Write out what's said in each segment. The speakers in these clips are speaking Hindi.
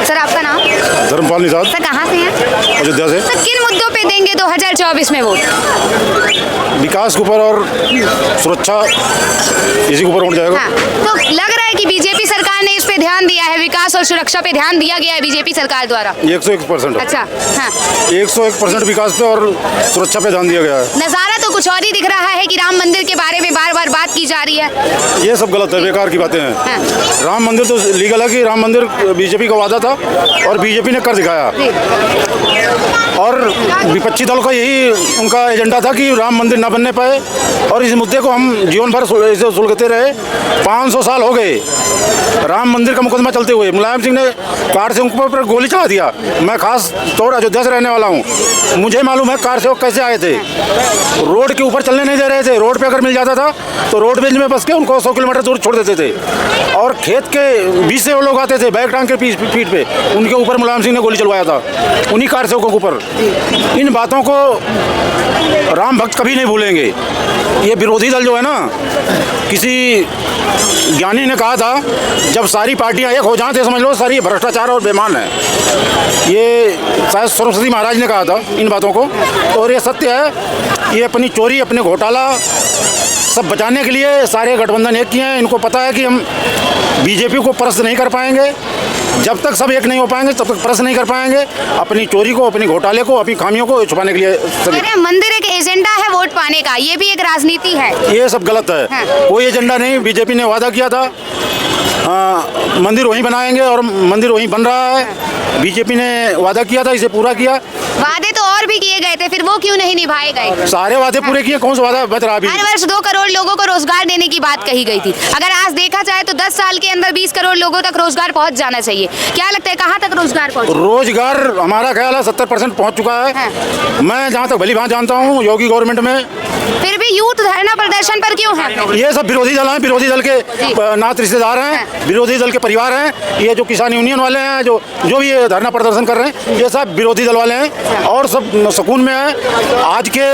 सर आपका नाम? धर्मपाल निषाद, सर कहाँ से हैं? अयोध्या से। सर किन मुद्दों पे देंगे 2024 में वोट? विकास के ऊपर और सुरक्षा, इसी के ऊपर वोट जाएगा। हाँ, तो लग रहा है कि बीजेपी सरकार ने इस पे ध्यान दिया है, विकास और सुरक्षा पे ध्यान दिया गया है बीजेपी सरकार द्वारा। 101%। अच्छा, हाँ। 101% विकास पे और सुरक्षा पे ध्यान दिया गया है। नजारा तो कुछ और ही दिख रहा है कि राम मंदिर के बारे में बार बार बात की जा रही है। ये सब गलत है, बेकार की बातें हैं। हाँ। राम मंदिर तो लीगल है कि राम मंदिर बीजेपी का वादा था और बीजेपी ने कर दिखाया। और विपक्षी दल का यही उनका एजेंडा था कि राम मंदिर ना बनने पाए, और इस मुद्दे को हम जीवन भर इसे सुलगते रहे। 500 साल हो गए राम मंदिर का मुकदमा चलते हुए। मुलायम सिंह ने कार से उनके ऊपर गोली चला दिया। मैं खास तौर अयोध्या से रहने वाला हूँ, मुझे मालूम है कार से वो कैसे आए थे। रोड के ऊपर चलने नहीं दे रहे थे। रोड पे अगर मिल जाता था तो रोडवेज में बस के उनको 100 किलोमीटर दूर छोड़ देते थे। और खेत के बीच से वो लोग आते थे बैग टांग के पीठ पे, उनके ऊपर मुलायम सिंह ने गोली चलवाया था, उन्हीं कार सेवकों के ऊपर। इन बातों को राम भक्त कभी नहीं भूलेंगे। ये विरोधी दल जो है ना, किसी ज्ञानी ने कहा था जब सारी पार्टियां एक हो जाएं तो समझ लो सारी भ्रष्टाचार और बेईमान है। ये शायद सरस्वती महाराज ने कहा था इन बातों को, और ये सत्य है। ये अपनी चोरी, अपने घोटाला सब बचाने के लिए सारे गठबंधन एक किए हैं। इनको पता है कि हम बीजेपी को परास्त नहीं कर पाएंगे। जब तक सब एक नहीं हो पाएंगे तब तक परास्त नहीं कर पाएंगे। अपनी चोरी को, अपनी घोटाले को, अपनी खामियों को छुपाने के लिए सभी। मंदिर एक एजेंडा है वोट पाने का, ये भी एक राजनीति है। ये सब गलत है। हाँ। कोई एजेंडा नहीं। बीजेपी ने वादा किया था मंदिर वहीं बनाएंगे और मंदिर वहीं बन रहा है। बीजेपी ने वादा किया था, इसे पूरा किया। वादे तो और भी किए गए थे, फिर वो क्यों नहीं निभाए गए? सारे वादे पूरे किए, कौन सा वादा बच रहा अभी? हर वर्ष 2 करोड़ लोगों को रोजगार देने की बात कही गई थी। अगर आज देखा जाए तो 10 साल के अंदर 20 करोड़ लोगों तक रोजगार पहुंच जाना चाहिए। क्या लगता है कहां तक रोजगार पहुंच? रोजगार हमारा ख्याल है 70% पहुंच चुका है। हाँ। मैं जहाँ तक भली भांति जानता हूँ योगी गवर्नमेंट में। फिर भी यूथ धरना प्रदर्शन पर क्यों है? ये सब विरोधी दल हैं, विरोधी दल के नात रिश्तेदार हैं, विरोधी दल के परिवार हैं। ये जो किसान यूनियन वाले हैं, जो भी ये धरना प्रदर्शन कर रहे हैं, ये सब विरोधी दल वाले हैं और सब सुकून में है। आज के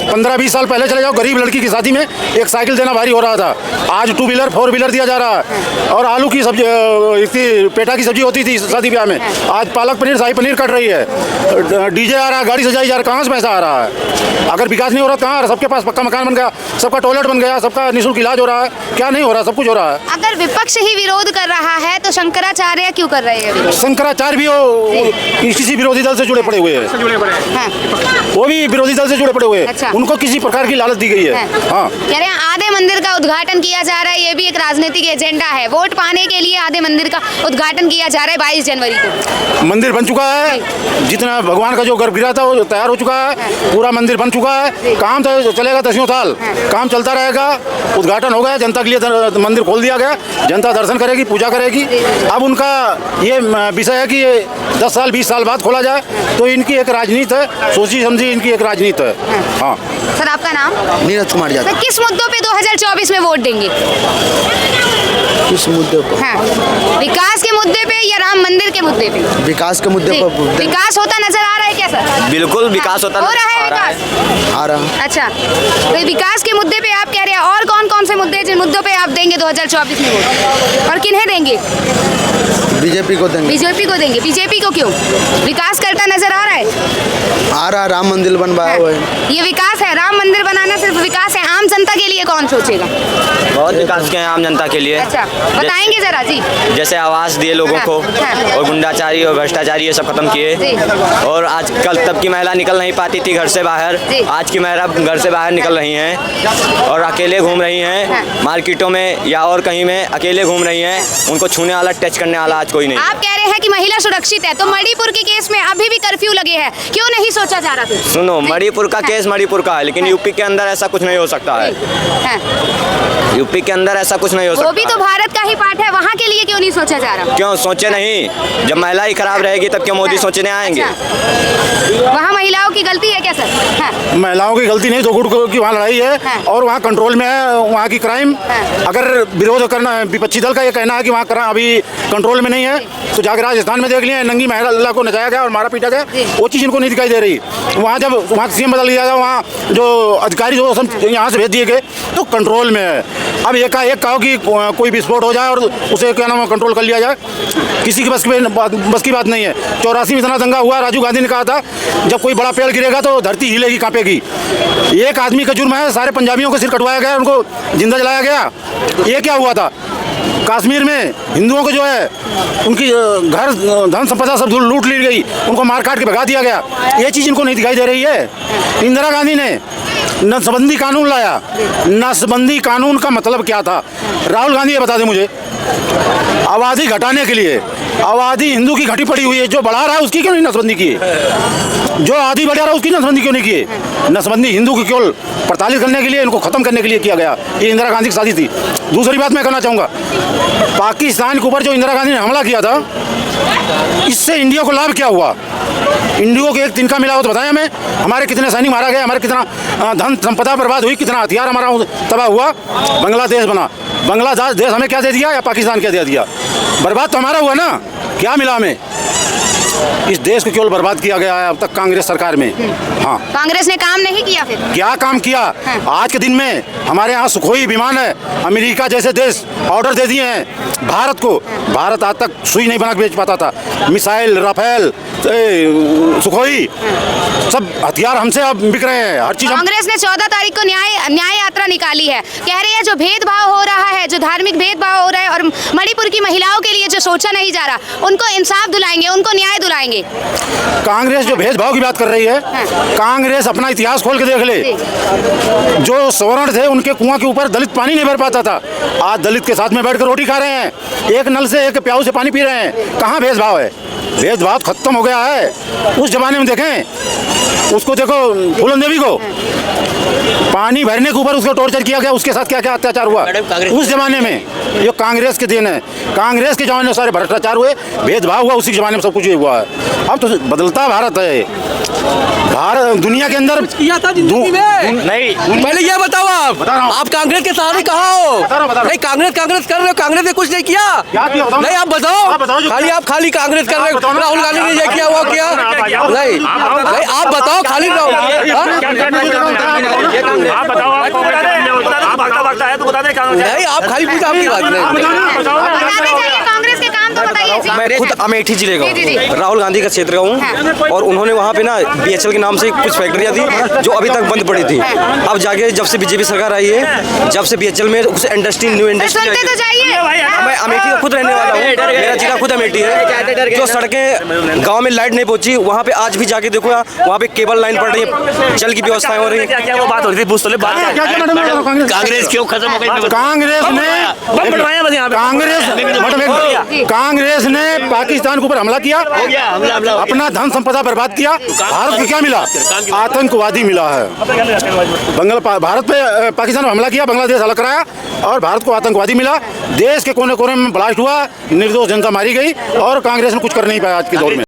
15-20 साल पहले चले जाओ, गरीब लड़की की शादी में एक साइकिल देना भारी हो रहा था। आज 2 व्हीलर 4 व्हीलर दिया जा रहा है। और आलू की सब्जी, पेठा की सब्जी होती थी शादी ब्याह में, आज पालक पनीर, शाही पनीर कट रही है। डीजे आ रहा है, गाड़ी सजाई जा रहा है। कहाँ से पैसा आ रहा है? अगर विकास नहीं हो रहा कहाँ? सबके पास पक्का मकान बन गया, सबका टॉयलेट बन गया, सबका निःशुल्क इलाज हो रहा है। क्या नहीं हो रहा? सब कुछ हो रहा है। अगर विपक्ष ही विरोध कर रहा है तो शंकराचार्य क्यों कर रहे हैं? शंकराचार्य भी किसी विरोधी दल से जुड़े पड़े हुए हैं। हाँ। वो भी विरोधी दल से जुड़े पड़े हुए हैं। अच्छा। उनको किसी प्रकार की लालच दी गई है। हाँ। कह रहे हैं आधे मंदिर का उद्घाटन किया जा रहा है, ये भी एक राजनीतिक एजेंडा है। वोट पाने के लिए आधे मंदिर का उद्घाटन किया जा रहा है 22 जनवरी को। मंदिर बन चुका है, जितना भगवान का जो गर्भगृह था वो तैयार हो चुका है, पूरा मंदिर बन चुका है। काम तो चलेगा 10 साल, काम चलता रहेगा। उद्घाटन हो गया, जनता के लिए मंदिर खोल दिया गया, जनता दर्शन करेगी, पूजा करेगी। अब उनका ये विषय है कि 10 साल 20 साल बाद खोला जाए, तो इनकी एक राजनीति है, सोची समझी इनकी एक राजनीति है। हाँ। सर आपका नाम? नीरज कुमार यादव। सर किस मुद्दों पे 2024 में वोट देंगे? किस मुद्दे पर? हाँ। विकास के मुद्दे पे या राम मंदिर के मुद्दे पे? विकास के मुद्दे पर। विकास होता नजर आ रहा है क्या सर? बिल्कुल विकास होता हो रहा है विकास? आ रहा। अच्छा, तो विकास के मुद्दे पे आप कह रहे हैं, और कौन कौन से मुद्दे जिन मुद्दों पे आप देंगे 2024 में वोट, और किन्हें देंगे? बीजेपी को देंगे। बीजेपी को देंगे। बीजेपी को क्यों? विकास करता नजर आ रहा है? आ रहा, राम मंदिर बनवाया हुआ है। ये विकास है, राम मंदिर बनाना सिर्फ विकास है। आम जनता के लिए कौन सोचेगा? बहुत विकास किए हैं आम जनता के लिए। अच्छा, बताएंगे जरा जी। जैसे आवास दिए लोगों को, और गुंडाचारी और भ्रष्टाचारी ये सब खत्म किए। और आजकल तब की महिला निकल नहीं पाती थी घर से बाहर, आज की महिला घर से बाहर निकल रही हैं और अकेले घूम रही हैं मार्केटों में या और कहीं में अकेले घूम रही हैं। उनको छूने वाला, टच करने वाला आज कोई नहीं। आप कह रहे हैं कि महिला सुरक्षित है, तो मणिपुर के केस में अभी भी कर्फ्यू लगे हैं, क्यों नहीं सोचा जा रहा? सुनो, मणिपुर का केस मणिपुर का है, लेकिन यूपी के अंदर ऐसा कुछ नहीं हो सकता है। यूपी के अंदर ऐसा कुछ नहीं हो सकता। वो भी तो भारत का ही पार्ट है, वहाँ के लिए क्यों नहीं सोचा जा रहा? क्यों सोचे नहीं? जब महिला ही खराब रहेगी तब क्यों मोदी सोचने आएंगे? वहाँ महिलाओं की गलती है क्या सर? हाँ। महिलाओं की गलती नहीं, 2 गुट की वहाँ लड़ाई है। हाँ। और वहाँ कंट्रोल में है वहाँ की क्राइम। हाँ। अगर विरोध करना, विपक्षी दल का ये कहना है कि वहाँ अभी कंट्रोल में नहीं है, तो जाकर राजस्थान में देख लिया, नंगी महिला को नचाया गया और मारा पीटा गया, वो चीज़ इनको नहीं दिखाई दे रही। वहाँ जब वहाँ सीएम बदल गया था, वहाँ जो अधिकारी जो सब यहाँ से भेज दिए गए, तो कंट्रोल में है। अब एकाएक कहो कि कोई विस्फोट हो जाए और उसे क्या नाम है कंट्रोल कर लिया जाए, किसी की बस की बात नहीं है। 84 में इतना दंगा हुआ, राजीव गांधी ने कहा था जब कोई बड़ा पेड़ गिरेगा तो धरती हिलेगी, कांपेगी। एक आदमी का जुर्म है, सारे पंजाबियों को सिर कटवाया गया, उनको जिंदा जलाया गया। ये क्या हुआ था? कश्मीर में हिंदुओं को जो है उनकी घर धन संपदा सब लूट ली गई, उनको मार काट के भगा दिया गया। ये चीज़ इनको नहीं दिखाई दे रही है। इंदिरा गांधी ने नसबंदी कानून लाया। नसबंदी कानून का मतलब क्या था? राहुल गांधी ये बता दें मुझे। आबादी घटाने के लिए, आबादी हिंदू की घटी पड़ी हुई है, जो बढ़ा रहा है उसकी क्यों नहीं नसबंदी की? जो आबादी बढ़ा रहा है उसकी नसबंदी क्यों नहीं की? नसबंदी हिंदू की केवल प्रताड़ित करने के लिए, इनको खत्म करने के लिए किया गया। ये इंदिरा गांधी की साजिश थी। दूसरी बात मैं कहना चाहूँगा, पाकिस्तान के ऊपर जो इंदिरा गांधी ने हमला किया था, इससे इंडिया को लाभ क्या हुआ? इंडिया को एक तिनका मिला हो तो बताया हमें। हमारे कितने सैनिक मारा गए, हमारे कितना धन संपदा बर्बाद हुई, कितना हथियार हमारा तबाह हुआ। बांग्लादेश बना, बांग्लादेश हमें क्या दे दिया या पाकिस्तान क्या दे दिया? बर्बाद तो हमारा हुआ ना। क्या मिला हमें? इस देश को केवल बर्बाद किया गया है अब तक कांग्रेस सरकार में। हाँ, कांग्रेस ने काम नहीं किया। फिर क्या काम किया? आज के दिन में हमारे यहाँ सुखोई विमान है, अमेरिका जैसे देश ऑर्डर दे दिए हैं भारत को। भारत आज तक सुई नहीं बना के बेच पाता था। मिसाइल, राफेल, सुखोई, सब हथियार हमसे अब बिक रहे हैं। हर चीज कांग्रेस ने 14 तारीख को न्याय यात्रा निकाली है। कह रही है जो भेदभाव हो रहा है, जो धार्मिक भेदभाव हो रहा है और मणिपुर की महिलाओं के लिए जो सोचा नहीं जा रहा, उनको इंसाफ दिलाएंगे, उनको न्याय दिलाएंगे। कांग्रेस जो भेदभाव की बात कर रही है, कांग्रेस अपना इतिहास खोल के देख ले। जो सवर्ण थे उनके कुआं के ऊपर दलित पानी नहीं भर पाता था, आज दलित के साथ में बैठकर रोटी खा रहे हैं, एक नल से एक प्याऊ से पानी पी रहे हैं। कहाँ भेदभाव है? भेदभाव खत्म हो गया है। उस जमाने में देखें, उसको देखो फूलन देवी को पानी भरने के ऊपर उसको टॉर्चर किया गया, उसके साथ क्या क्या अत्याचार हुआ उस जमाने में। ये कांग्रेस के दिन है। कांग्रेस के जमाने में सारे भ्रष्टाचार हुए, भेदभाव हुआ, उसी जमाने में सब कुछ हुआ है। अब तो बदलता भारत है। भारत दुनिया के अंदर किया था जिंदगी में नहीं। पहले ये बताओ, आप कांग्रेस के सहारे कहाँ हो? नहीं, कांग्रेस कर रहे हो, कांग्रेस ने कुछ नहीं किया। नहीं, आप बताओ। खाली कांग्रेस कर रहे हो। राहुल गांधी ने ये किया, वो किया। नहीं, आप बताओ। खाली आप बताओ। नहीं, आप खाली पूछा, आपकी बात नहीं। कांग्रेस के काम तो बताइए जी। मैं खुद अमेठी जिले का हूँ, राहुल गांधी का क्षेत्र का हूँ। और उन्होंने वहाँ पे ना BHL के नाम से कुछ फैक्ट्रियाँ थी जो अभी तक बंद पड़ी थी। अब जाके जब से बीजेपी सरकार आई है, जब से BHL में कुछ इंडस्ट्री, न्यू इंडस्ट्री, मैं अमेठी का खुद रहने वाला हूँ, मेरा जिला खुद अमेठी है। जो सड़कें गाँव में लाइट नहीं पहुँची, वहाँ पे आज भी जाके देखो, वहाँ पे केबल लाइन पड़ रही है, जल की व्यवस्थाएं हो रही है। क्या वो बात हो रही थी? कांग्रेस क्यों खत्म हो गई? कांग्रेस ने पाकिस्तान के ऊपर हमला किया, अपना धन संपदा बर्बाद किया। भारत को क्या मिला? आतंकवादी मिला है। भारत पे पाकिस्तान ने हमला किया, बांग्लादेश अलग कराया और भारत को आतंकवादी मिला। देश के कोने कोने में ब्लास्ट हुआ, निर्दोष जनता मारी गई और कांग्रेस ने कुछ कर नहीं पाया आज के दौर में।